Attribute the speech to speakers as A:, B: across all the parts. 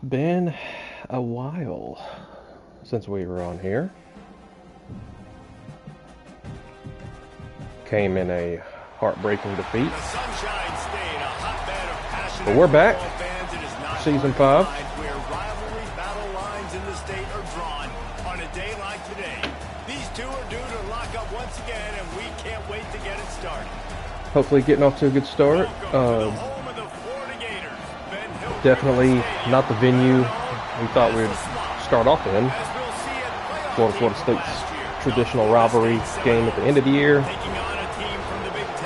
A: Been a while since we were on here. Came in a heartbreaking defeat. But we're back. Season 5.
B: Where rivalry battle lines in the state are drawn on a day like today. These two are due to lock up once again, and we can't wait to get it started.
A: Hopefully getting off to a good start. Definitely not the venue we thought we'd start off in. Florida State's traditional rivalry game at the end of the year.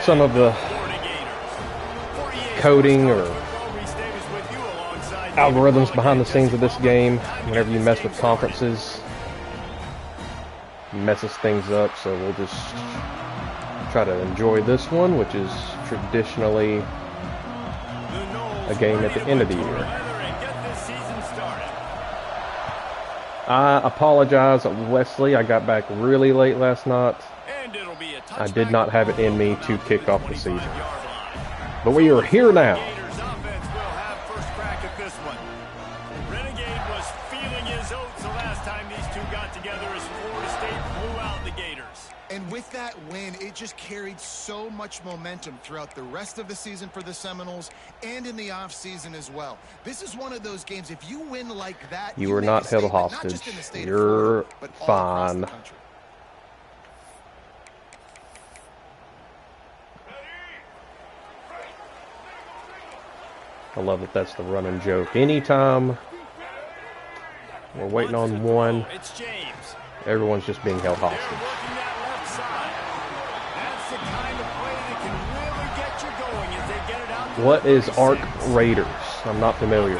A: Some of the coding or algorithms behind the scenes of this game, whenever you mess with conferences, messes things up. So we'll just try to enjoy this one, which is traditionally a game at the end of the year. I apologize, Wesley. I got back really late last night. I did not have it in me to kick off the season. But we are here now.
C: And with that win, it just carried so much momentum throughout the rest of the season for the Seminoles and in the offseason as well. This is one of those games, if you win like that,
A: you were not held hostage. You're fine. I love that that's the running joke. Anytime we're waiting on one, everyone's just being held hostage. What is Arc Raiders? I'm not familiar.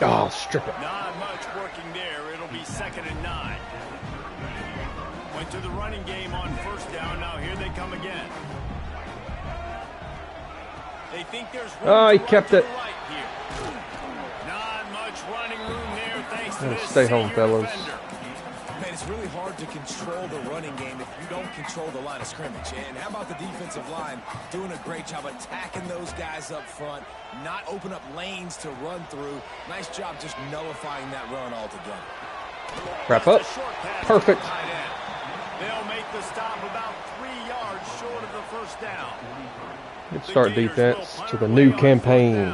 A: Oh, strip it.
B: Not much working there. It'll be 2nd and 9. Went to the running game on 1st down. Now here they come again. They think there's
A: room he kept it.
B: Right here. Not much running room there thanks to this.
A: Stay home, fellas.
D: Man, it's really hard to control the running game if you don't control the line of scrimmage. And how about the defensive line doing a great job attacking those guys up front, not open up lanes to run through. Nice job just nullifying that run altogether.
A: Wrap up. Perfect.
B: They'll make the stop about 3 yards short of the 1st down.
A: Good start defense to the new campaign.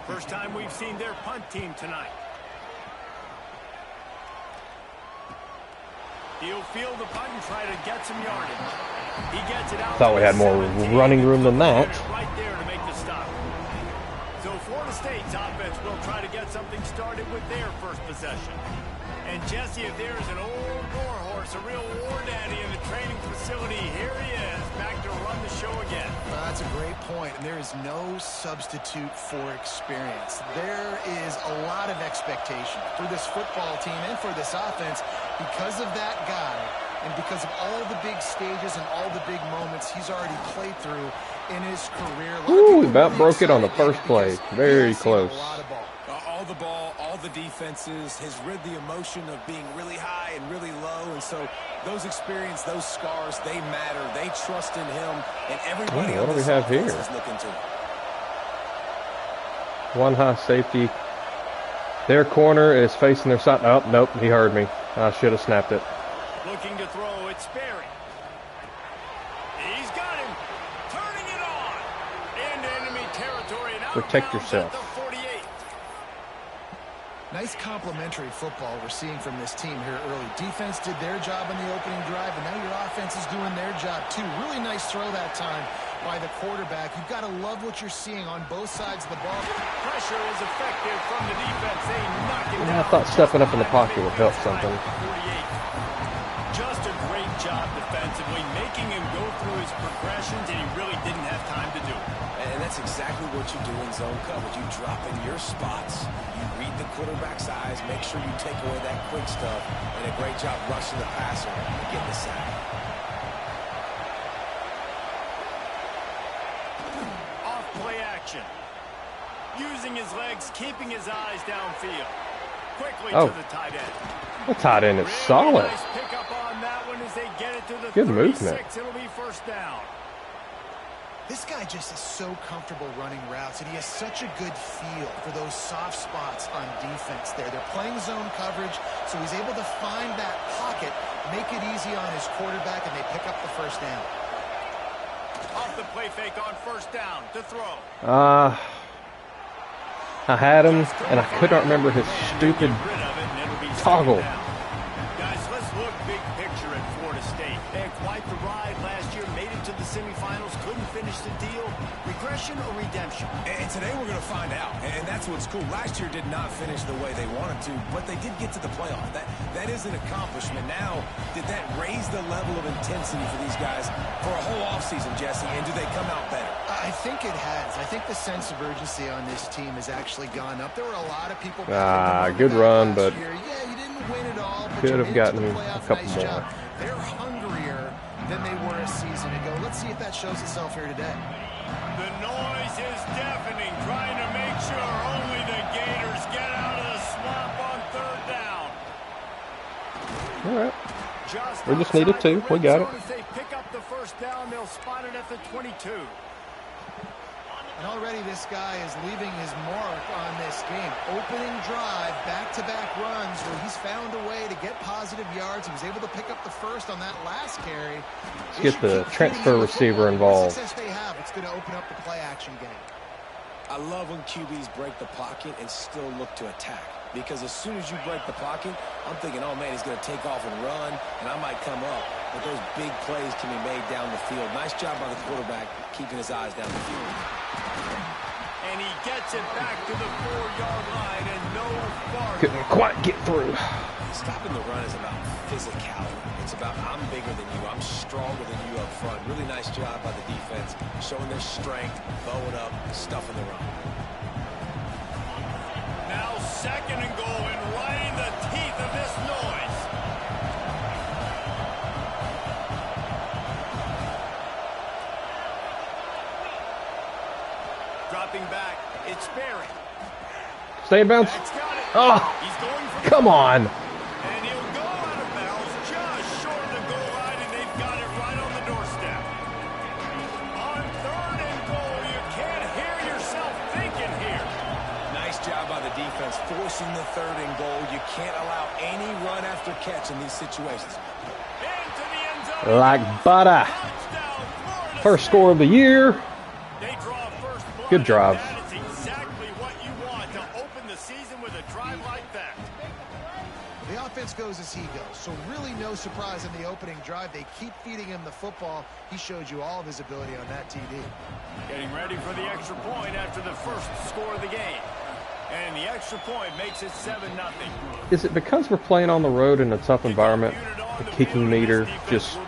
B: First time we've seen their punt team tonight. He'll field the punt and try to get some yardage. He gets it out.
A: Thought we had more running room than that.
B: Right there to make the stop. So Florida State's offense will try to get something started with their first possession. And Jesse, if there's an old warhorse, a real war daddy in the training facility, here he is, back to run the show again.
C: That's a great point, and there is no substitute for experience. There is a lot of expectation for this football team and for this offense because of that guy and because of all the big stages and all the big moments he's already played through in his career.
A: Ooh, we about broke it on the first play. Very close.
D: All the ball, all the defenses, has rid the emotion of being really high and really low, and so those experience, those scars, they matter. They trust in him, and everybody
A: what do we have here?
D: Is looking to him.
A: One high safety. Their corner is facing their side. Oh, nope, he heard me. I should have snapped it.
B: Looking to throw, it's Sperry. He's got him. Turning it on. Into enemy territory.
A: Protect yourself.
C: Nice complimentary football we're seeing from this team here early. Defense did their job in the opening drive, and now your offense is doing their job too. Really nice throw that time by the quarterback. You've got to love what you're seeing on both sides of the ball.
B: Pressure is effective from the defense. They knock it down.
A: I thought stepping up in the pocket would help something.
B: Just a great job defensively, making him go through his progressions, and he really didn't have time to do it.
D: And that's exactly what you do in zone coverage. You drop in your spots, you read the quarterback's eyes, make sure you take away that quick stuff, and a great job rushing the passer and getting the sack.
B: Off play action. Using his legs, keeping his eyes downfield. Quickly to the tight end.
A: The tight end is solid.
B: Nice pick up on that one as they get it to the
A: Good
B: 36.
A: movement.
B: It'll be 1st down.
C: This guy just is so comfortable running routes, and he has such a good feel for those soft spots on defense there. They're playing zone coverage, so he's able to find that pocket, make it easy on his quarterback, and they pick up the first down.
B: Off the play fake on first down to throw.
A: I had him, and I could not remember his stupid toggle.
B: Guys, let's look big picture at Florida State. They had quite the ride last year, made it to the semifinals, couldn't finish the deal. Regression or redemption?
D: And today we're going to find out. And that's what's cool. Last year did not finish the way they wanted to, but they did get to the playoff. That is an accomplishment. Now, did that raise the level of intensity for these guys for a whole offseason, Jesse? And do they come out better?
C: I think it has. I think the sense of urgency on this team has actually gone up. There were a lot of people.
A: Good run, but
C: yeah, you didn't win it all. But
A: could have gotten a couple
C: nice
A: more.
C: Job. They're hungrier than they were a season ago. Let's see if that shows itself here today.
B: The noise is deafening, trying to make sure only the Gators get out of the swamp on third down.
A: All right. We just needed two. We got it.
B: If they pick up the first down, they'll spot it at the 22.
C: And already this guy is leaving his mark on this game. Opening drive, back-to-back runs where he's found a way to get positive yards. He was able to pick up the first on that last carry.
A: Let's get the transfer receiver involved.
C: The success they have, it's going to open up the play-action game.
D: I love when QBs break the pocket and still look to attack. Because as soon as you break the pocket, I'm thinking, oh, man, he's going to take off and run, and I might come up. But those big plays can be made down the field. Nice job by the quarterback keeping his eyes down the field.
B: And he gets it back to the 4-yard line and no farther.
A: Couldn't quite get through.
D: Stopping the run is about physicality. It's about I'm bigger than you. I'm stronger than you up front. Really nice job by the defense, showing their strength, bowing up, stuffing the run.
B: Now second and goal and right in the teeth of this noise. Dropping back, it's Barry.
A: Stay in bounds. Oh,
B: He's going for
A: come on.
B: And he'll go out of bounds just short of the goal line, and they've got it right on the doorstep. On third and goal, you can't hear yourself thinking here.
D: Nice job by the defense, forcing the third and goal. You can't allow any run after catch in these situations.
B: Into the end zone.
A: Like butter.
B: Touchdown, Florida
A: First
B: State.
A: score of the year.
B: They draw first blood.
A: Good drive.
B: That is exactly what you want to open the season with a drive like that.
C: The offense goes as he goes, so really no surprise in the opening drive. They keep feeding him the football. He showed you all of his ability on that TD.
B: Getting ready for the extra point after the first score of the game. And the extra point makes it 7-0.
A: Is it because we're playing on the road in a tough environment, the kicking meter just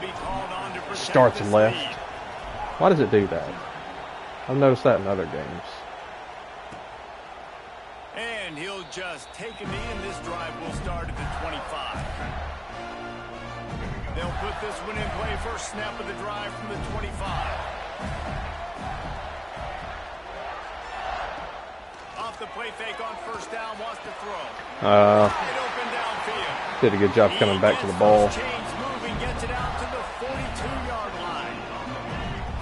A: starts left? Why does it do that? I've noticed that in other games.
B: And he'll just take a knee, and this drive will start at the 25. They'll put this one in play. First snap of the drive from the 25. Off the play fake on first down, wants to throw. Wide open downfield.
A: Did a good job coming back to the ball.
B: Chains moving, gets it out to the 42-yard line.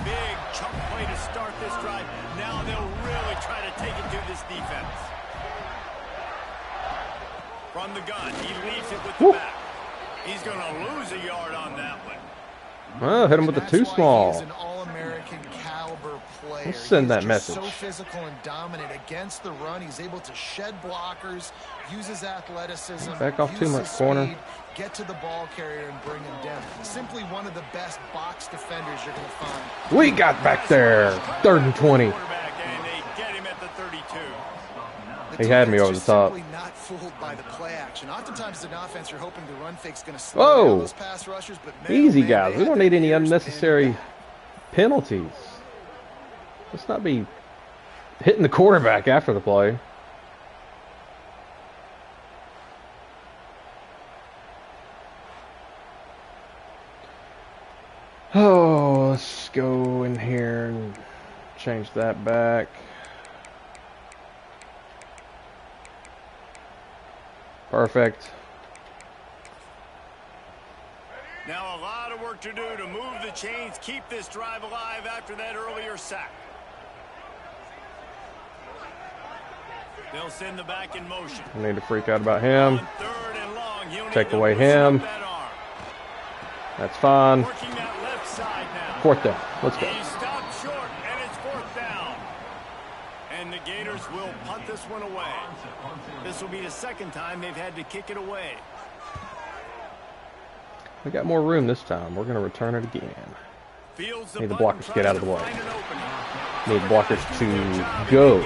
B: Big chunk play to start this drive. Now they'll really try to take it to this defense. From the gun, he leaves it with the back. He's going to lose a yard on that one.
A: Well, hit him with the too small.
C: He's an all-American caliber player.
A: Let's send that
C: He's
A: message.
C: so physical and dominant against the run. He's able to shed blockers, use his athleticism,
A: Back off too
C: use
A: much,
C: his
A: corner.
C: speed, get to the ball carrier and bring him down. Simply one of the best box defenders you're going to find.
A: We got back there. 3rd and 20.
B: Quarterback, and they get him at the 32.
A: He had me over the top.
C: Simply not fooled by the play action. Oftentimes, an offense you're hoping the run fake's going to slow down
A: Whoa.
C: those pass rushers, but man,
A: Easy,
C: oh man,
A: guys.
C: they
A: We
C: had
A: don't
C: the
A: need any
C: ears to
A: unnecessary
C: end
A: penalties. Let's not be hitting the quarterback after the play. Oh, let's go in here and change that back. Perfect.
B: Now a lot of work to do to move the chains, keep this drive alive after that earlier sack. They'll send the back in motion.
A: I need to freak out about him.
B: On 3rd and long,
A: Take away him. That's fine.
B: Working that left side now.
A: 4th down. Let's go.
B: He stopped short, and it's 4th down. And the Gators will punt this one away. This will be the 2nd time they've had to kick it away.
A: We got more room this time. We're going to return it again. Need the blockers to get out of the way. Need blockers to go.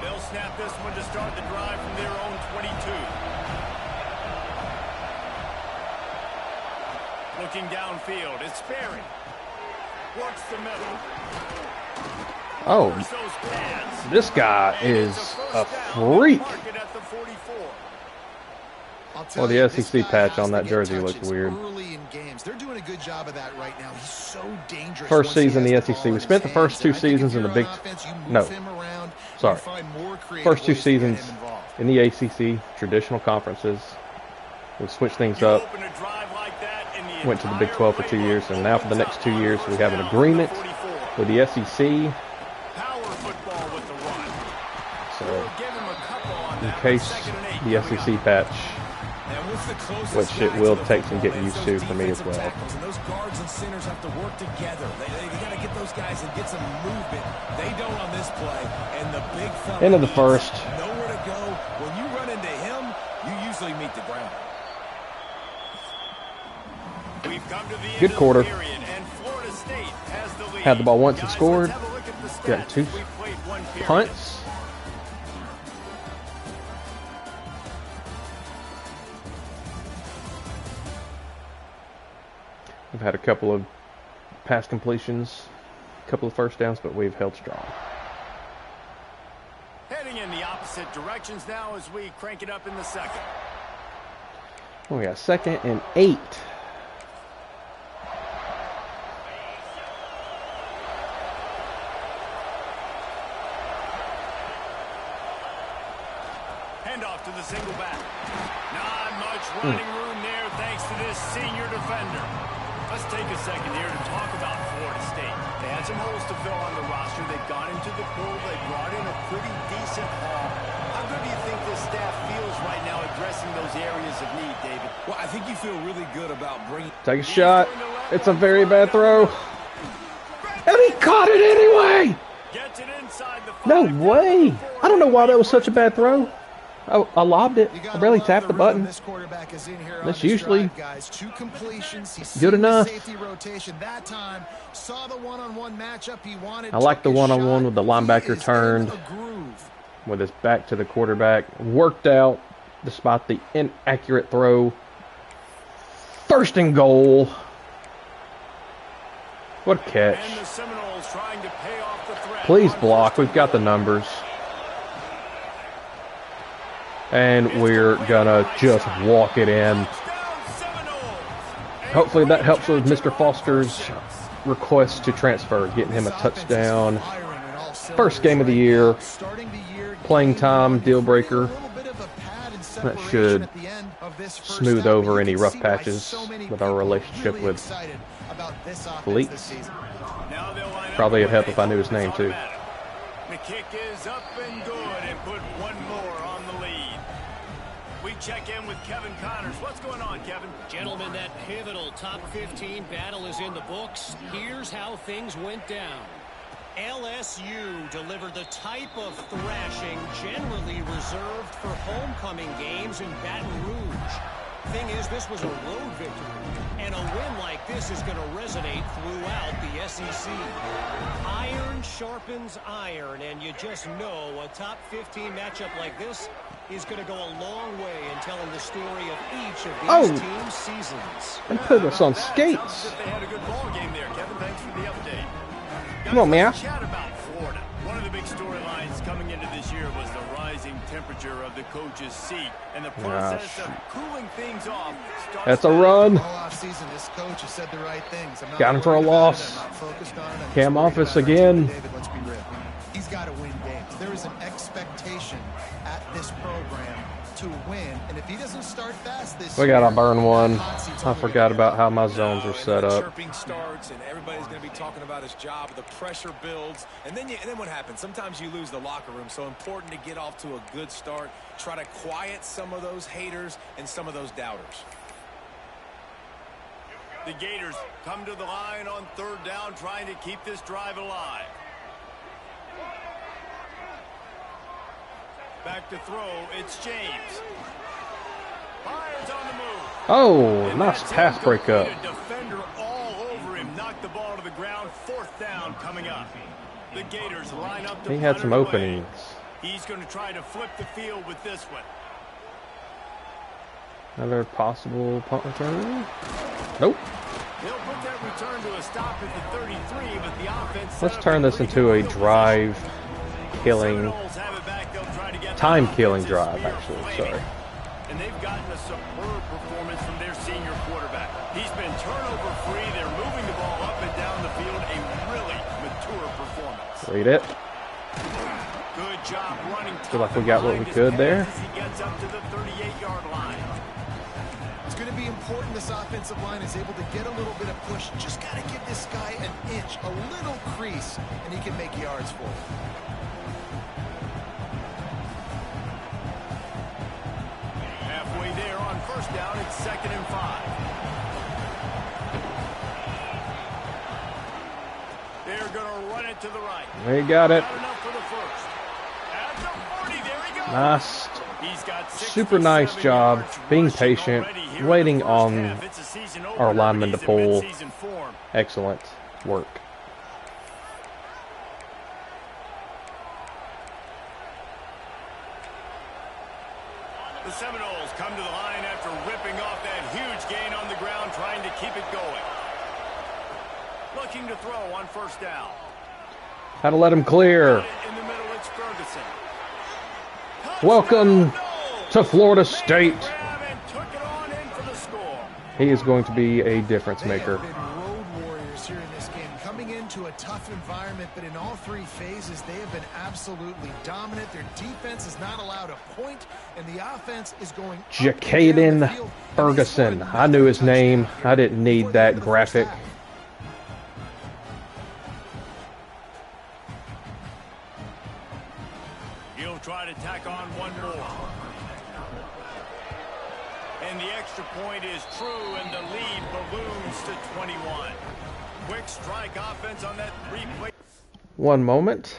B: They'll snap this one to start the drive from their own 22. Looking downfield, it's Sperry. Works the middle.
A: Oh, this guy is a freak. Well, the SEC patch on that jersey looks weird.
C: Early in games. They're doing a good job of that right now. He's so dangerous.
A: First season in the SEC. We spent the first 2 seasons in the Big... No. Sorry. First 2 seasons in the ACC, traditional conferences. We switched things up. Went to the Big 12 for 2 years, and now for the next 2 years we have an agreement with the SEC. So, in case the SEC patch, which it will take some getting used to for me as well.
D: Those guards and centers have to work together. They got to get those guys and get some movement. They don't on this play. And the big fella
A: End of the first.
D: Nowhere to go. When you run into him, you usually meet the ground.
B: We've come to the
A: Good
B: end
A: quarter.
B: of the period, and Florida State has the lead.
A: Had the ball once and
B: Guys,
A: scored.
B: let's have a look at the stats.
A: Got 2
B: We've played 1 period.
A: punts. We've had a couple of pass completions, a couple of first downs, but we've held strong.
B: Heading in the opposite directions now as we crank it up in the 2nd.
A: We got 2nd and 8.
B: Handoff to the single back. Not much running room there thanks to this senior defender. Let's take a second here to talk about Florida State. They had some holes to fill on the roster. They've gone into the pool. They brought in a pretty decent haul. How good do you think this staff feels right now addressing those areas of need, David?
D: Well, I think you feel really good about bringing...
A: Take a shot. It's a very bad throw. And he caught it anyway!
B: Gets it inside the 5.
A: No way! I don't know why that was such a bad throw. I lobbed it. I barely tapped the button. That's usually good enough. I like the one-on-one with the linebacker turned with his back to the quarterback. Worked out despite the inaccurate throw. 1st and goal. What a catch. Please block. We've got the numbers. And we're gonna just walk it in. Hopefully that helps with Mr. Foster's request to transfer, getting him a touchdown. First game of the year. Playing time, deal breaker. That should smooth over any rough patches with our relationship with Fleet. Probably it'd help if I knew his name too.
B: The kick is up and good and put one more on the lead. We check in with Kevin Connors. What's going on, Kevin?
E: Gentlemen, that pivotal top 15 battle is in the books. Here's how things went down. LSU delivered the type of thrashing generally reserved for homecoming games in Baton Rouge. Thing is, this was a road victory, and a win like this is going to resonate throughout the SEC. Iron sharpens iron, and you just know a top 15 matchup like this is going to go a long way in telling the story of each of these teams' seasons.
A: And put us on skates.
B: They had a good ball game there, Kevin. Thanks for the update.
A: Come on, man.
B: Chat about Florida. One of the big storylines coming into this year was the rising temperature of the coach's seat, and the process of cooling things off.
A: That's a run.
C: All offseason, this coach has said the right things.
A: Got him for a loss. Cam Office again.
C: David, let's be real. He's got to win games. There is an expectation at this program to to win, and if he doesn't start fast this
A: We
C: year,
A: gotta burn one.
C: hot seat's
A: I
C: only
A: forgot
C: gonna
A: about
C: go
A: how my zones are set up.
D: Chirping starts, and everybody's going to be talking about his job. The pressure builds, and then what happens? Sometimes you lose the locker room. So important to get off to a good start. Try to quiet some of those haters and some of those doubters.
B: The Gators come to the line on third down, trying to keep this drive alive. Back to throw, it's James. Fires on the move.
A: Oh,
B: And
A: nice
B: that's
A: pass breakup.
B: incomplete. A defender all over him, knocked the ball to the ground. Fourth down coming up. The Gators line up to
A: He had
B: punt
A: some
B: it away.
A: openings.
B: He's going to try to flip the field with this one.
A: Another possible punt return. Nope.
B: They'll put that return to a stop at the 33, but the offense.
A: Let's turn this into a drive-killing, time-killing drive, actually. Sorry.
B: And they've gotten a superb performance from their senior quarterback. He's been turnover-free. They're moving the ball up and down the field. A really mature performance.
A: Read it.
B: Good job running.
A: Feel like we got what we could there.
B: As he gets up to the 38-yard line.
C: It's going to be important this offensive line is able to get a little bit of push. Just got to give this guy an inch, a little crease, and he can make yards for it.
B: Halfway there on first down, it's 2nd and 5. They're going to run it to the right.
A: They got it.
B: Not enough for the first. At the 40, there he goes.
A: Nice.
B: He's got
A: Super nice job being patient, waiting on our linemen to pull. Excellent work.
B: The Seminoles come to the line after ripping off that huge gain on the ground, trying to keep it going. Looking to throw on first down.
A: Had to let him clear.
B: In the middle, it's Ferguson.
A: Welcome to Florida State.
B: Grab and took it on in for the score.
A: He is going to be a difference maker.
C: They have been road warriors here in this game, coming into a tough environment, but in all three phases, they have been absolutely dominant. Their defense is not allowed a point, and the offense is going up and down the
A: Jacaden
C: field, and they
A: Ferguson.
C: scored
A: I knew his
C: another
A: name.
C: touchdown
A: I didn't need
C: before the
A: that
C: end of the first
A: graphic.
C: half.
B: He'll try to tack on one more. And the extra point is true, and the lead balloons to 21. Quick strike offense on that three-play.
A: One moment.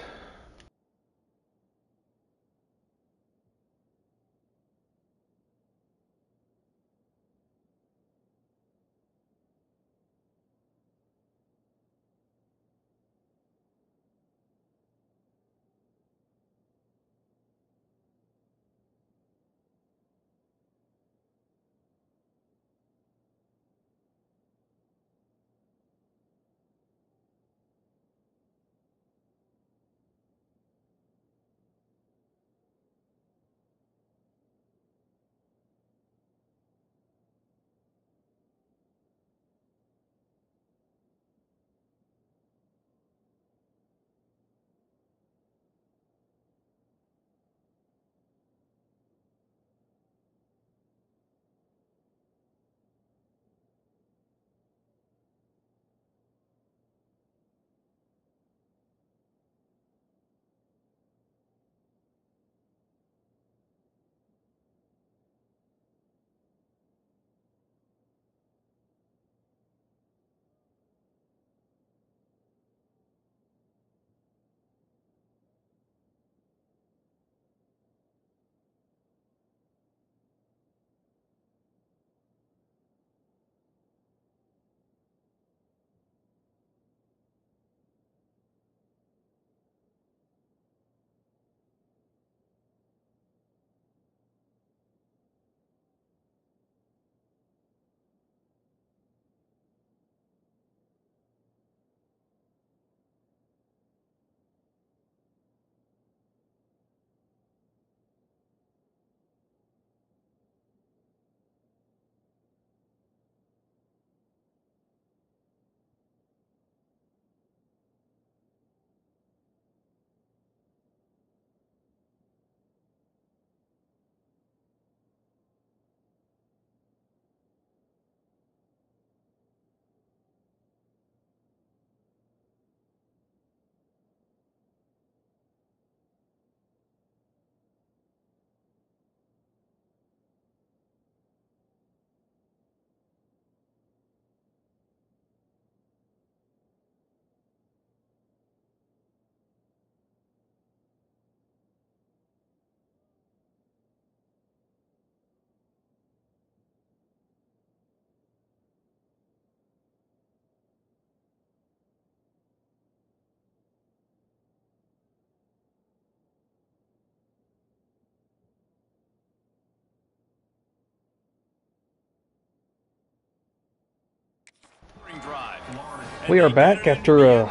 A: We are back after a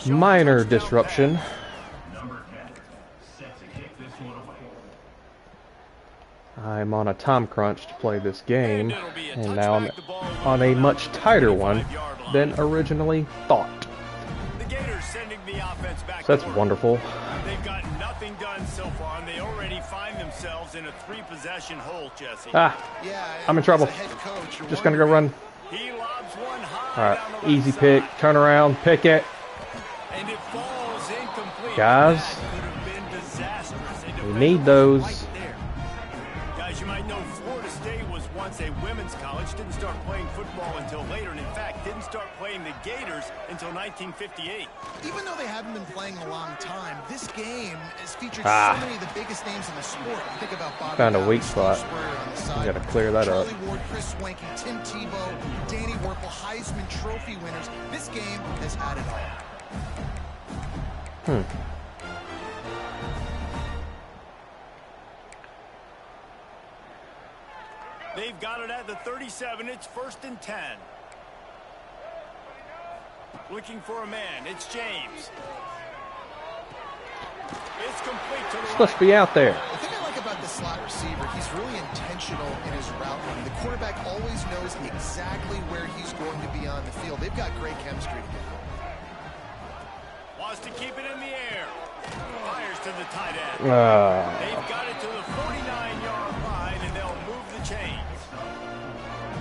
A: minor disruption. I'm on a time crunch to play this game, and now I'm on a much tighter one than originally thought. So that's wonderful.
B: They've got nothing done so far, and they already find themselves in a 3-possession hole, Jesse.
A: I'm in trouble. Just gonna go run.
B: He lobs one high.
A: All right, easy pick, turn around, pick it.
B: And it falls incomplete.
A: Guys,
B: That could have been disastrous.
A: we need those.
B: Right there. Guys, you might know Florida State was once a women's college, didn't start playing football until later, and in fact, didn't start playing the Gators until 1958.
C: Even though they haven't been playing a long time, this game has featured so many of the biggest names in the sport. Think about Bobby
A: Found a
C: Bowden,
A: weak
C: Steve
A: spot.
C: Spurrier on the side.
A: You gotta clear that up.
C: Charlie Ward, Chris Swanky, Tim Tebow, Danny Werfel, Heisman Trophy winners. This game has had it all.
B: They've got it at the 37. It's 1st and 10. Looking for a man. It's James. It's complete to the
A: Supposed to be out there.
C: The thing I like about the slot receiver, he's really intentional in his route running. The quarterback always knows exactly where he's going to be on the field. They've got great chemistry together.
B: Wants to keep it in the air. Fires to the tight end.
A: Ah.
B: They've got it to the 49-yard line, and they'll move the chains.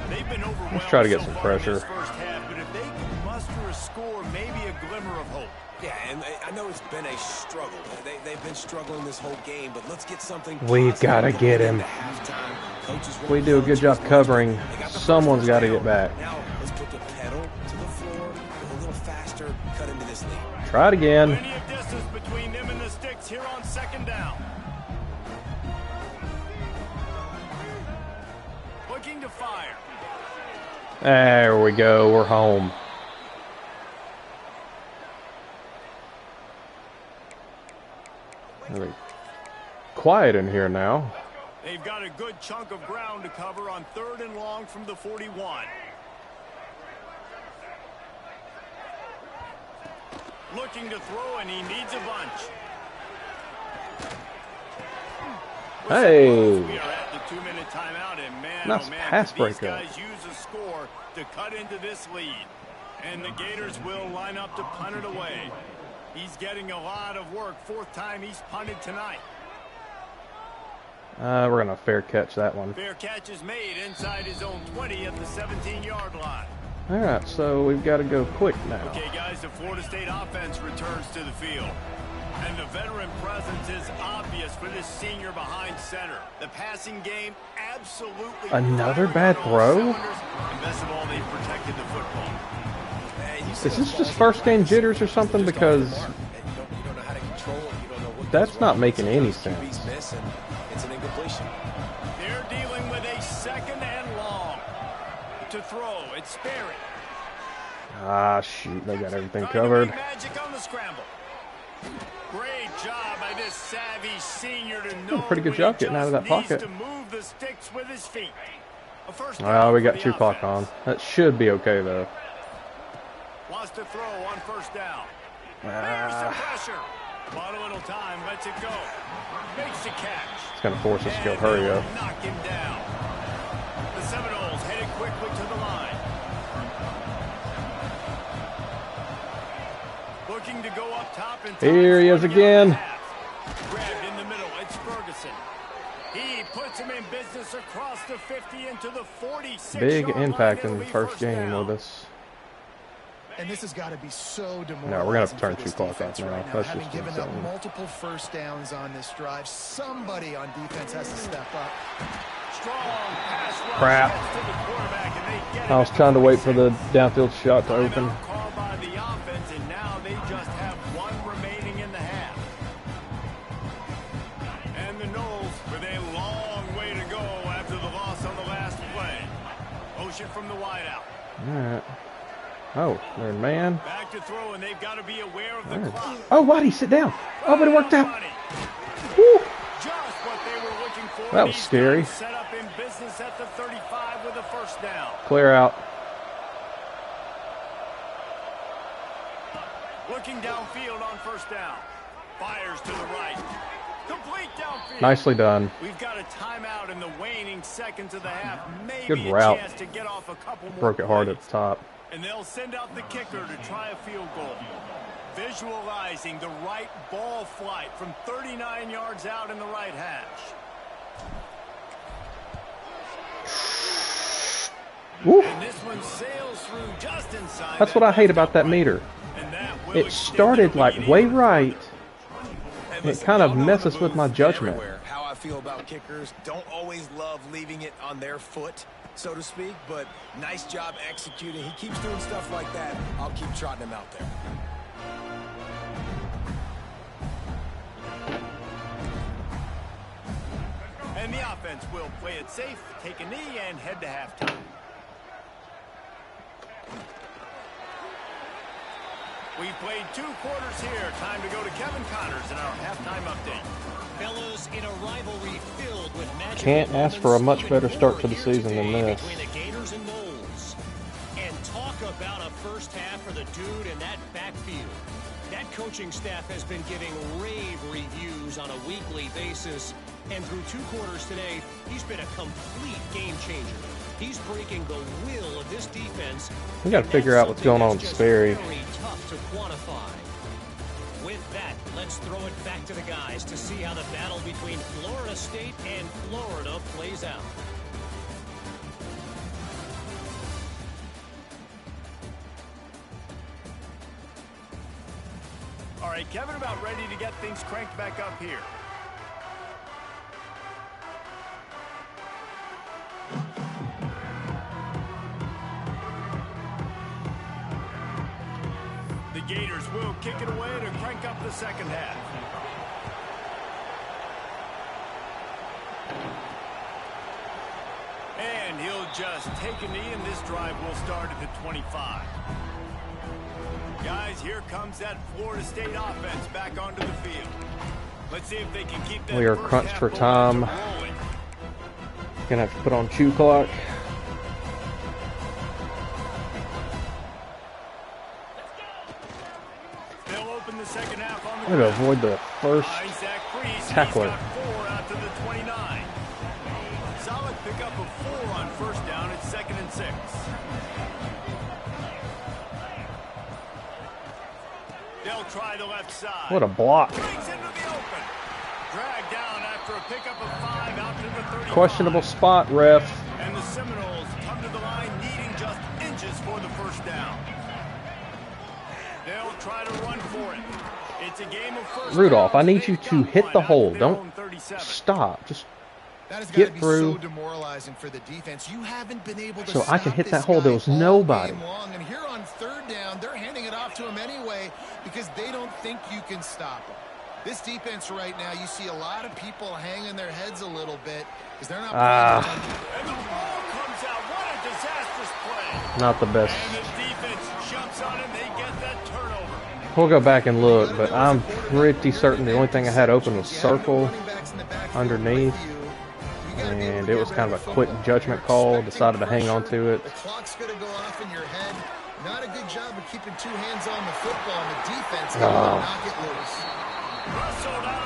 B: They've been overwhelmed.
A: Let's try to get
B: so
A: some
B: far in
A: pressure.
B: this first half, but if they can muster a score, maybe a glimmer of hope.
D: Yeah, and I know it's been a struggle. They've been struggling this whole game, but let's get something.
A: We've got to get him. We do a good job covering. Someone's got to get back.
D: Now let's put the pedal to the floor, go a little faster, cut into this lead.
A: Try it again.
B: Plenty of distance between them and the sticks here on 2nd down. Looking to fire.
A: There we go. We're home. Really quiet in here now.
B: They've got a good chunk of ground to cover on 3rd and long from the 41. Looking to throw, and he needs a bunch.
A: Hey.
B: We are at the 2-minute timeout, and man,
A: Nice
B: oh man,
A: pass
B: these
A: breakup.
B: guys use a score to cut into this lead. And the Gators will line up to punt it away. He's getting a lot of work. 4th time he's punted tonight.
A: We're going to fair catch that one.
B: Fair catch is made inside his own 20 at the 17-yard line.
A: All right, so we've got to go quick now.
B: Okay, guys, the Florida State offense returns to the field. And the veteran presence is obvious for this senior behind center. The passing game absolutely...
A: Another bad throw?
B: And best of all, they protected the football.
A: Is this just first game jitters or something? Because that's not making any sense.
D: It's an incompletion.
B: They're dealing with a 2nd and long. To throw, it's Sperry.
A: Ah, shoot, they got everything
B: Trying to
A: covered.
B: make magic on the scramble. Great job by this savvy senior to know
A: Pretty good
B: when
A: job
B: he
A: getting out of that
B: just needs
A: pocket.
B: to move the sticks with his feet. A first
A: Well,
B: down
A: we
B: for
A: got
B: the
A: 2 clock on.
B: offense.
A: That should be okay, though.
B: Wants to throw on 1st down. There's some pressure. Bought a little time, lets it go. Makes the catch.
A: It's going to force us to go
B: And
A: hurry
B: they'll
A: up.
B: knock him down. The Seminoles headed quickly to the line. Looking to go up top and
A: Here he is again.
B: Grabbed in the middle. It's Ferguson. He puts him in business across the 50 into the 46.
A: Big impact in the first game with us.
C: And this has got to be so demoralizing.
A: No, we're gonna have to turn
C: for this
A: 2 clock
C: defense
A: off now.
C: right now.
A: That's
C: Having
A: just
C: given up
A: insane.
C: multiple first downs on this drive, somebody on defense has to step up.
B: Strong pass rush
A: Crap.
B: gets to the quarterback, and they get
A: I was
B: it.
A: trying to wait for the downfield shot to open.
B: Timeout called by the offense, and now they just have 1 remaining in the half. And the Knowles with a long way to go after the loss on the last play. Motion from the wideout.
A: All right. Oh, there, man.
B: Back to throw, and they've got to be aware of the clock.
A: Oh, why'd he sit down? Oh, but it worked out.
B: Money.
A: Woo.
B: Just what they were looking for.
A: That was
B: These
A: scary.
B: guys set up in business at the 35 with a first down.
A: Clear out.
B: Looking downfield on first down. Fires to the right. Complete downfield.
A: Nicely done.
B: We've got a timeout in the waning seconds of the half. Maybe
A: Good
B: a
A: route.
B: chance to get off a couple more
A: Broke it hard at
B: plays.
A: the top.
B: And they'll send out the kicker to try a field goal. Visualizing the right ball flight from 39 yards out in the right hash.
A: Woo.
B: And this one sails through just inside.
A: That's what I hate about that meter.
B: And that will
A: It
B: extend
A: started
B: the
A: like
B: lead
A: way
B: even
A: right.
D: And
A: It
D: listen,
A: kind of
D: y'all know
A: messes
D: the
A: with my
D: move
A: judgment.
D: everywhere. How I feel about kickers, don't always love leaving it on their foot, so to speak, but nice job executing. He keeps doing stuff like that. I'll keep trotting him out there.
B: And the offense will play it safe, take a knee, and head to halftime. We've played 2 quarters here. Time to go to Kevin Connors in our halftime update.
E: Fellas, in a rivalry filled with magical
A: Can't ask for a much
E: moments,
A: better
E: even
A: start to the
E: more
A: season
E: here
A: than
E: today
A: this.
E: between the Gators and Knowles. And talk about a first half for the dude in that backfield. That coaching staff has been giving rave reviews on a weekly basis. And through 2 quarters today, he's been a complete game changer. He's breaking the will of this defense.
A: We got to figure out what's going on with Sperry.
E: Very tough to quantify. With that, let's throw it back to the guys to see how the battle between Florida State and Florida plays out.
B: All right, Kevin, about ready to get things cranked back up here. The Gators will kick it away to crank up the second half. And he'll just take a knee, and this drive will start at the 25. Guys, here comes that Florida State offense back onto the field. Let's see if they can keep that.
A: We are
B: first
A: crunched
B: half
A: for time.
B: momentum rolling.
A: Gonna have to put on chew clock.
B: They'll open the second half on the
A: I'm gonna avoid the first
B: Isaac Priest,
A: tackler.
B: He's got 4 out to the 29. Solid pickup of 4 on first down. It's 2nd and 6. They'll try the left side.
A: What a block.
B: Brings into the open. Dragged down after a pickup of 5 out to the 35.
A: Questionable spot, ref.
B: And the Seminoles come to the line needing just inches for the first down. They'll try to run for it. It's a game of first
A: Rudolph, I
B: downs.
A: need you
B: They've
A: to
B: got
A: hit
B: one
A: the
B: out
A: hole.
B: to their
A: Don't
B: own 37.
A: stop. Just
C: That has got
A: Get
C: to be
A: through.
C: so demoralizing for the defense. You haven't been able to
A: So I can
C: stop
A: hit
C: this
A: that hole.
C: guy
A: There was
C: all
A: nobody.
C: game long. And here on 3rd down, they're handing it off to him anyway because they don't think you can stop him. This defense right now, you see a lot of people hanging their heads a little bit because they're not paying attention.
B: And the ball comes out. What a disastrous play.
A: not the best.
B: And the defense jumps on it. They get that turnover.
A: We'll go back and look, but I'm pretty certain the only thing I had open was circle underneath. And it was kind of a quick judgment call. Decided to hang on to it.
C: The clock's going to go off in your head. Not a good job of keeping 2 hands on the football, and the defense got to knock it loose.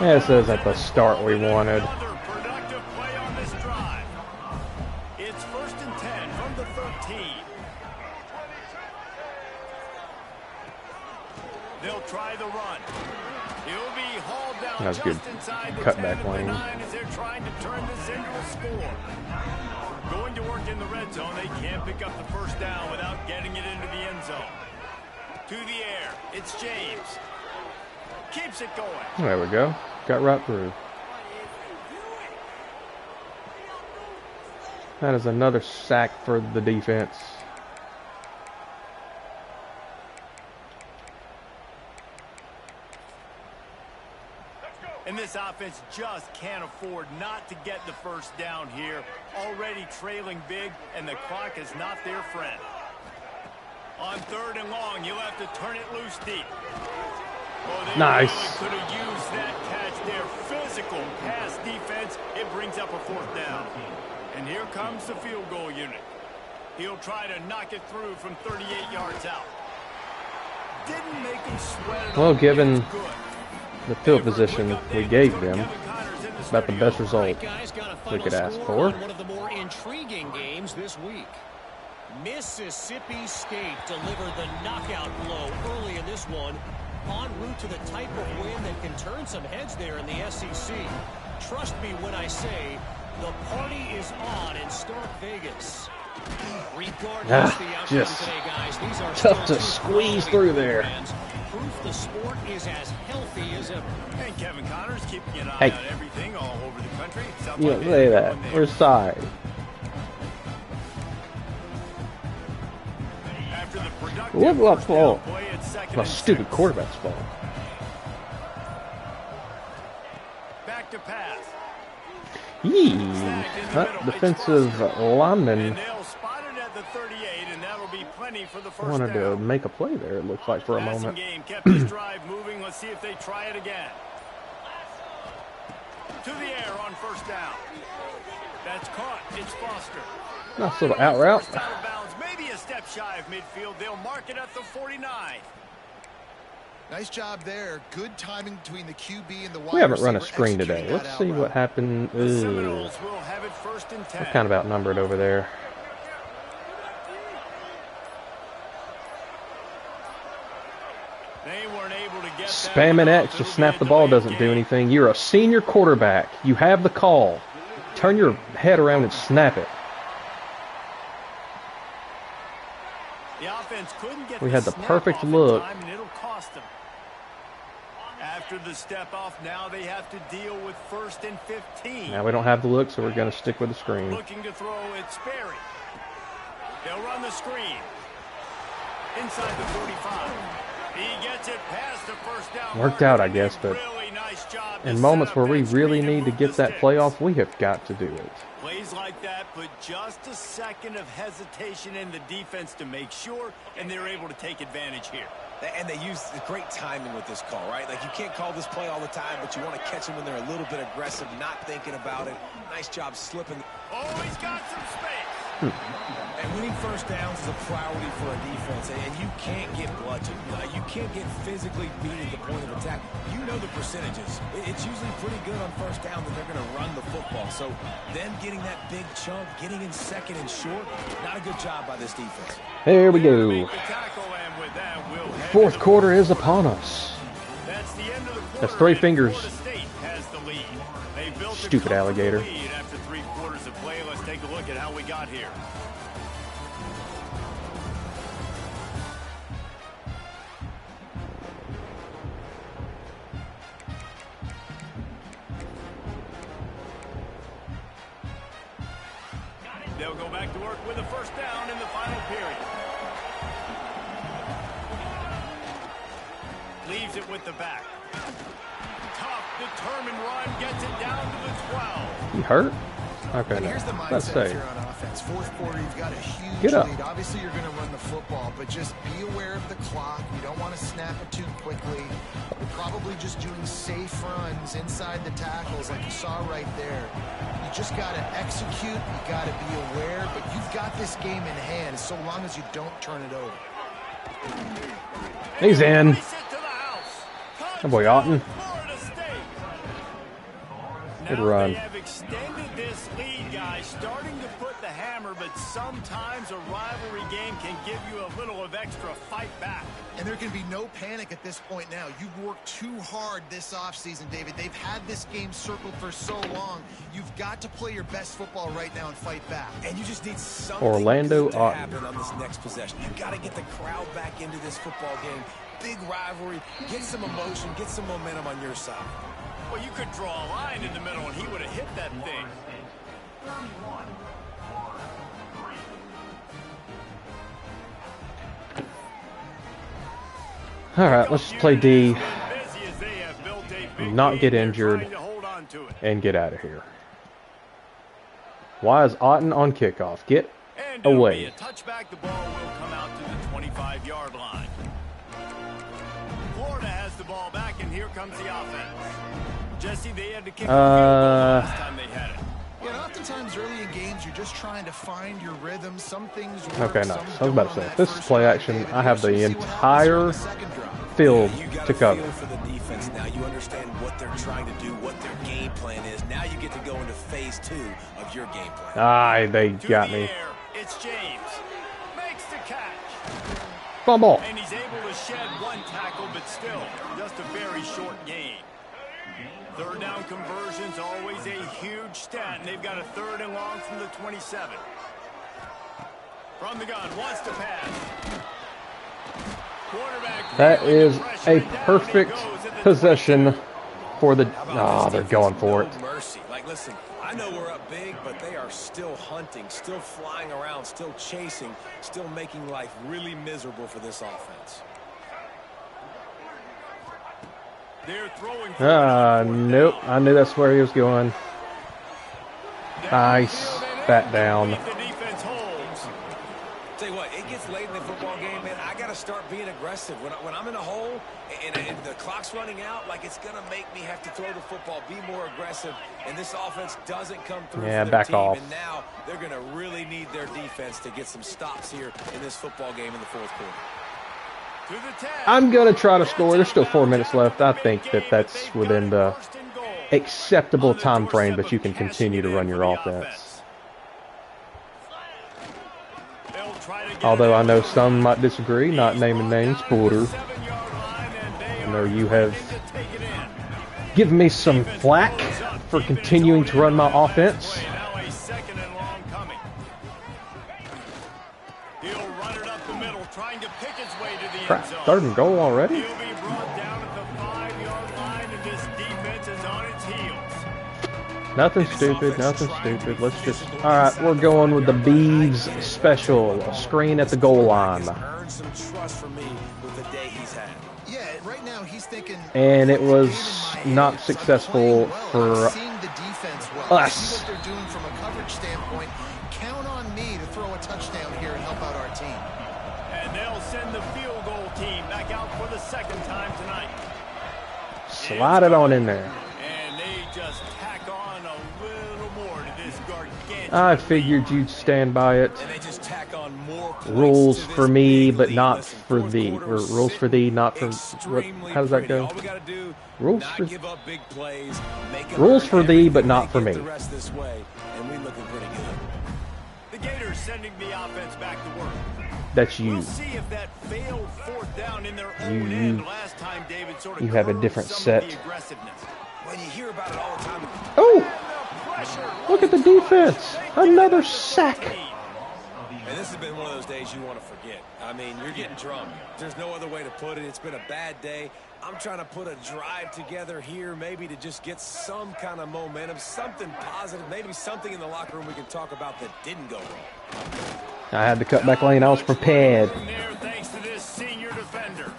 A: Yeah, it says at the start we wanted.
B: Another productive play on this drive. It's 1st and 10 from the 13. They'll try the run. He'll be hauled down
A: That's
B: just
A: good.
B: inside the
A: Cutback
B: 10 of the
A: lane.
B: 9 as they're trying to turn this into a score. Going to work in the red zone. They can't pick up the first down without getting it into the end zone. To the air. It's James. Keeps it going.
A: There we go. Got right through. That is another sack for the defense.
B: And this offense just can't afford not to get the first down here. Already trailing big, and the clock is not their friend. On 3rd and long, you'll have to turn it loose deep. Oh, they
A: Nice.
B: really could have used that catch there. Physical pass defense. It brings up a 4th down. And here comes the field goal unit. He'll try to knock it through from 38 yards out. didn't make him sweat at
A: Well,
B: all.
A: given
B: It's good.
A: the field position we gave them, about the best result
E: Guys, got a
A: we
E: final
A: could ask
E: score
A: for.
E: on one of the more intriguing games this week. Mississippi State delivered the knockout blow early in this one, en route to the type of win that can turn some heads there in the SEC. Trust me when I say the party is on in Stark Vegas. Regardless the outcome
A: just
E: today, guys, these are
A: tough
E: still
A: to
E: two
A: squeeze
E: quality
A: through there.
E: fans. Proof the sport is as healthy as ever.
B: And Kevin Connors keeping an eye
A: Hey.
B: on everything all over the country. Sounds
A: You
B: like
A: don't say that.
B: everyone there.
A: We're side.
B: After the productive
A: Look what
B: first down
A: fault.
B: play at second
A: My
B: and
A: stupid
B: 6.
A: quarterback's fault.
B: Back to pass.
A: Yee.
B: Snagged in the middle.
A: Defensive
B: It's first down.
A: lineman
B: And they'll spot it at the 38, and that'll be plenty for the first
A: wanted to
B: down.
A: make a play there, it looks like, for a
B: Passing
A: moment.
B: game kept his drive moving. Let's see if they try it again. To the air on first down. That's caught. It's Foster.
A: Nice little out route.
B: First out of bounds, maybe a step shy of midfield. They'll mark it at the 49.
C: Nice job there. Good timing between the QB and the wide
A: We haven't run a
C: receiver
A: screen today.
C: executing
A: Let's
C: that
A: see
C: out
A: what
C: route.
A: happened.
B: The
A: Ugh.
B: Seminoles will have it first and 10.
A: We're kind of outnumbered over there.
B: They weren't able to get that
A: Spamming
B: one
A: X
B: off.
A: to
B: It'll
A: snap
B: be
A: the
B: a
A: ball
B: delayed
A: doesn't do
B: game.
A: anything. You're a senior quarterback. You have the call. Turn your head around and snap it.
B: The offense couldn't get
A: We had the
B: snap
A: perfect
B: off in
A: look.
B: time, and it'll cost them. After the step off, now they have to deal with first and 15.
A: Now we don't have the look, so we're going to stick with the screen.
B: Looking to throw, it's Sperry. They'll run the screen. Inside the 45. He gets it past the first down.
A: Worked
B: marker.
A: out, I guess, but
B: Really nice job to
A: in
B: set
A: moments
B: up
A: where we
B: that
A: really
B: screen and
A: need to
B: move
A: get
B: the
A: that
B: sticks.
A: play off, we have got to do it.
B: Plays like that put just a second of hesitation in the defense to make sure, and they're able to take advantage here.
D: And they use great timing with this call, right? Like, you can't call this play all the time, but you want to catch them when they're a little bit aggressive, not thinking about it. Nice job slipping.
B: Oh, he's got some space.
D: And winning first downs is a priority for a defense, and you can't get bludgeoned. You can't get physically beat at the point of attack. You know the percentages. It's usually pretty good on first down that they're going to run the football. So them getting that big chunk, getting in second and short, not a good job by this defense.
A: There we
B: Make
A: go.
B: the tackle, and with that, we'll head to
A: Fourth
B: the
A: quarter is upon us.
B: That's the end of the quarter.
A: That's three
B: and
A: fingers.
B: Florida State has the lead. They built a
A: Stupid
B: comfortable
A: alligator.
B: lead after 3 quarters of play. Let's take a look at how we got here. They'll go back to work with a first down in the final period. Leaves it with the back. Tough, determined run, gets it down to the 12.
A: You hurt? Okay,
C: And
A: no.
C: here's the
A: Let's
C: mindset if
A: say.
C: you're on offense. Fourth quarter, you've got a huge
A: Get up.
C: lead. Obviously, you're going to run the football, but just be aware of the clock. You don't want to snap it too quickly. You're probably just doing safe runs inside the tackles like you saw right there. You just got to execute. You got to be aware, but you've got this game in hand so long as you don't turn it over.
A: He's in.
B: Release it to the house.
A: That boy Otten.
B: Florida State.
A: Good
B: Now
A: run.
B: they have extended this lead, guys, starting to put the hammer, but sometimes a rivalry game can give you a little of extra fight back.
C: And there can be no panic at this point now. You've worked too hard this offseason, David. They've had this game circled for so long. You've got to play your best football right now and fight back.
D: And you just need something
A: Orlando
D: good to
A: Otten.
D: happen on this next possession. You got to get the crowd back into this football game. Big rivalry. Get some emotion. Get some momentum on your side.
B: Well, you could draw a line in the middle, and he would have hit that thing.
A: All right, let's just play D
B: Busy as they have built a big
A: Not
B: lead,
A: get
B: they're
A: injured.
B: trying to hold on to it.
A: and get out of here. Why is Otten on kickoff? Get
B: And it'll
A: away.
B: be a touchback. The ball will come out to the 25-yard line. Florida has the ball back, and here comes the offense. Jesse, they had to kick the field goal the last time they had it.
C: You know, oftentimes early in games, you're just trying to find your rhythm. Some things work,
A: Okay,
C: some
A: nice. I was about to
C: don't
A: say,
C: on
A: this is
C: that
A: play
C: first
A: action.
C: drive,
A: I have the
C: David. We'll see what happens here on
A: entire
C: the second drive.
A: field
D: You got
A: to
D: a
A: cover.
D: feel for the defense now. You understand what they're trying to do, what their game plan is. Now you get to go into phase 2 of your game plan.
A: Ah, they
B: To
A: got
B: the
A: me.
B: air, it's James. Makes the catch.
A: Fumble.
B: And he's able to shed one tackle, but still, just a very short gain. Third down conversion's always a huge stat, and they've got a 3rd and long from the 27. From the gun, wants to pass. Quarterback
A: That
B: feeling
A: is
B: the pressure,
A: a
B: and down he
A: perfect
B: goes at the
A: possession for the...
D: How about
A: Ah,
D: this
A: they're
D: defense?
A: going for
D: No
A: it.
D: mercy. Like, listen, I know we're up big, but they are still hunting, still flying around, still chasing, still making life really miserable for this offense.
B: They're throwing
A: Nope. I knew that's where he was going. Nice. Bat down.
B: The defense holds.
D: Tell you what, it gets late in the football game, man. I got to start being aggressive. When I'm in a hole and the clock's running out, like, it's going to make me have to throw the football, be more aggressive, and this offense doesn't come through
A: Yeah,
D: for their
A: back
D: team.
A: off.
D: And now they're going to really need their defense to get some stops here in this football game in the 4th quarter.
B: To the 10.
A: I'm going to try to score. There's still 4 minutes left. I think that that's within the acceptable time frame that you can continue to run your offense. Although I know some might disagree, not naming names. Porter, I know you have given me some flack for continuing to run my offense. Crap, 3rd and goal already?
B: He'll be brought down at the 5-yard line, and this defense is on its heels.
A: Nothing stupid, nothing stupid. Let's just... Alright, we're going with the Beavs special. A screen at the goal line.
D: Earned some trust from me with the day he's had.
C: Yeah, right now he's thinking,
A: And it was
C: "Game in my
A: not
C: hands. I'm
A: successful
C: playing well.
A: for
C: I'm seeing the defense well. I
A: us.
C: see what they're doing from a coverage standpoint. Count on me to throw a touchdown here and help out our team."
B: And they'll send the field goal team back out for the 2nd time tonight.
A: Slide it on in there.
B: And they just tack on a little more to this gargantuan.
A: I figured you'd stand by it.
D: And they just tack on more points
A: Rules
D: to this
A: for me,
D: big
A: but
D: lead.
A: not
D: Listen,
A: for
D: 4th
A: thee.
D: quarter
A: Or
D: was
A: rules for thee, not for... What,
D: extremely
A: how does that
D: pretty.
A: go?
D: All we got to do,
A: Rules
D: not
A: for...
D: give up big plays, make them
A: Rules
D: earn
A: for thee, but
D: everything
A: not
D: they
A: for
D: get
A: me.
D: The rest this way, and we looking pretty good.
B: The Gators sending the offense back to work.
A: That's you.
B: We'll see if that failed 4th down in their own
A: You-
B: end last time, David, sort of
A: you have a
B: curbed
A: different
B: some
A: set.
B: of the aggressiveness.
D: When you hear about it all the time,
A: Oh!
B: Pressure.
A: Look at the defense! Another sack!
D: and this has been one of those days you want to forget. I mean, you're getting drunk. There's no other way to put it. It's been a bad day. I'm trying to put a drive together here, maybe to just get some kind of momentum, something positive, maybe something in the locker room we can talk about that didn't go wrong.
A: I had the cutback lane. I was prepared.
B: There, thanks to this senior defender.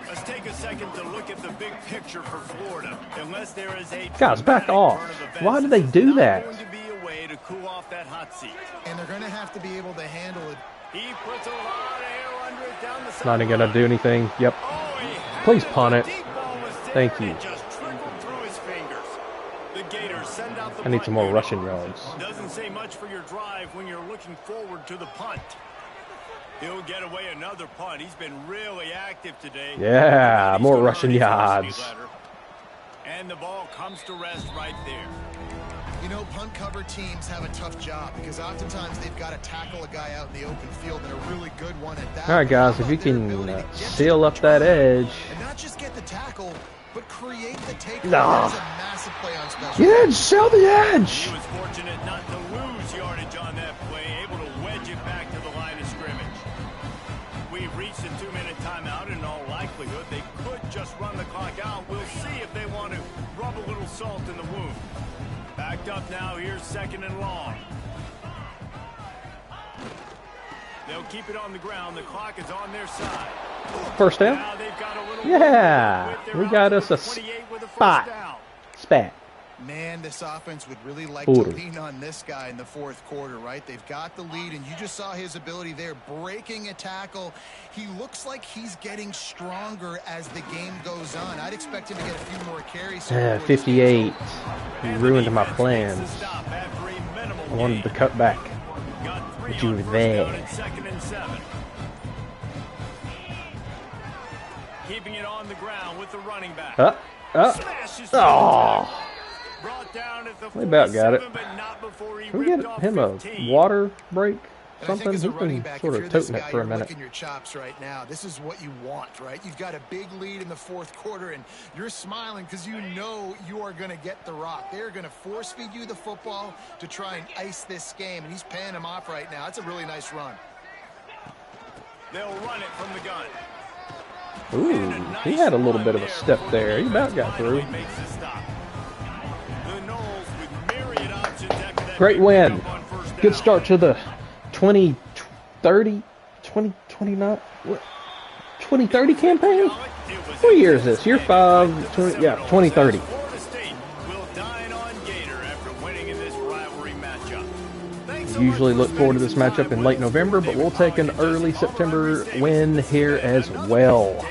B: Let's take a second to look at the big picture for Florida. Unless there is a
A: Guys, back
B: dramatic
A: off.
B: turn of events,
A: Why do they do
B: not
A: that?
B: going to be a way to cool off that hot seat.
C: And they're going to have to be able to handle it.
B: He puts a lot of air under it down the
A: Not even
B: sideline.
A: gonna do anything. Yep.
B: Oh, he had
A: Please
B: it.
A: punt it.
B: The deep ball was there,
A: Thank
B: and
A: you.
B: it just trickled through his fingers. The Gators send out the
A: I need
B: punt
A: some more
B: unit.
A: rushing yards.
B: Doesn't say much for your drive when you're looking forward to the punt. He'll get away another punt. He's been really active today.
A: Yeah,
B: He's
A: more
B: gonna
A: rushing
B: earn his varsity
A: yards.
B: letter. And the ball comes to rest right there.
C: You know, punt cover teams have a tough job because oftentimes they've got to tackle a guy out in the open field and a really good one at that.
A: All right, guys,
C: How
A: if you
C: about their
A: can
C: ability to get to
A: seal
C: the
A: up that
C: turn
A: edge.
C: and not just get the tackle, but create the takeaway.
A: Nah.
C: That's a massive play on special.
A: You didn't sell the edge!
B: He was fortunate not to lose yardage on that play, able to wedge it back to the line of scrimmage. We've reached a 2-minute timeout. In all likelihood, they could just run the clock out. We'll see if they want to rub a little salt in the wound. Backed up now. Here's 2nd and long. They'll keep it on the ground. The clock is on their side.
A: First down?
B: Now they've got a little
A: Yeah,
B: width. They're
A: we
B: out
A: got
B: to
A: us
B: the
A: a
B: 28 with a first
A: spot.
B: down.
A: Spat.
C: Man, this offense would really like
A: Porter.
C: to lean on this guy in the 4th quarter, right? They've got the lead, and you just saw his ability there, breaking a tackle. He looks like he's getting stronger as the game goes on. I'd expect him to get a few more carries. here before this game's
A: 58.
C: over.
A: You ruined my plans.
B: Stop after a minimal
A: I wanted to cut back.
B: Got 3
A: But you
B: on
A: were
B: first
A: there.
B: down and 2nd and 7. Keeping it on the ground with the running back. Smashes through the
A: Oh.
B: tackle. Brought down at the
A: We about got it.
B: 47, but not before he
A: Can we
B: ripped
A: get
B: off
A: him a
B: 15.
A: water break?
C: And I think
A: Something?
C: as a
A: He's
C: running
A: been
C: back,
A: sort
C: if
A: of
C: you're this
A: toting it
C: guy,
A: for a
C: you're
A: minute.
C: licking your chops right now. This is what you want, right? You've got a big lead in the 4th quarter, and you're smiling because you know you are going to get the rock. They're going to force feed you the football to try and ice this game, and he's paying him off right now. That's a really nice run.
B: They'll run it from the gun.
A: Ooh, he had a little bit of a step there. He about got through.
B: Makes the stop. The Knowles with myriad options after that
A: Great
B: big
A: win.
B: pickup on first
A: Good
B: down.
A: start to the 2030, 2029, what? 2030 campaign? What year is this? Year 5, 20, yeah, 2030.
B: Florida State will dine on Gator after winning in this rivalry matchup. Thanks so much
A: Usually
B: for
A: look forward to
B: spending
A: this
B: some
A: matchup
B: time
A: in late
B: with us.
A: November, but we'll take an early September win here as well.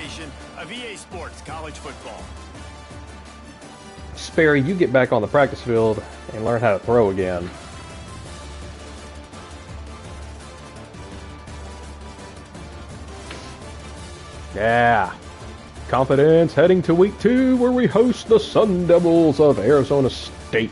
B: Of EA Sports College Football.
A: Sperry, you get back on the practice field and learn how to throw again. Yeah. Confidence heading to week 2 where we host the Sun Devils of Arizona State.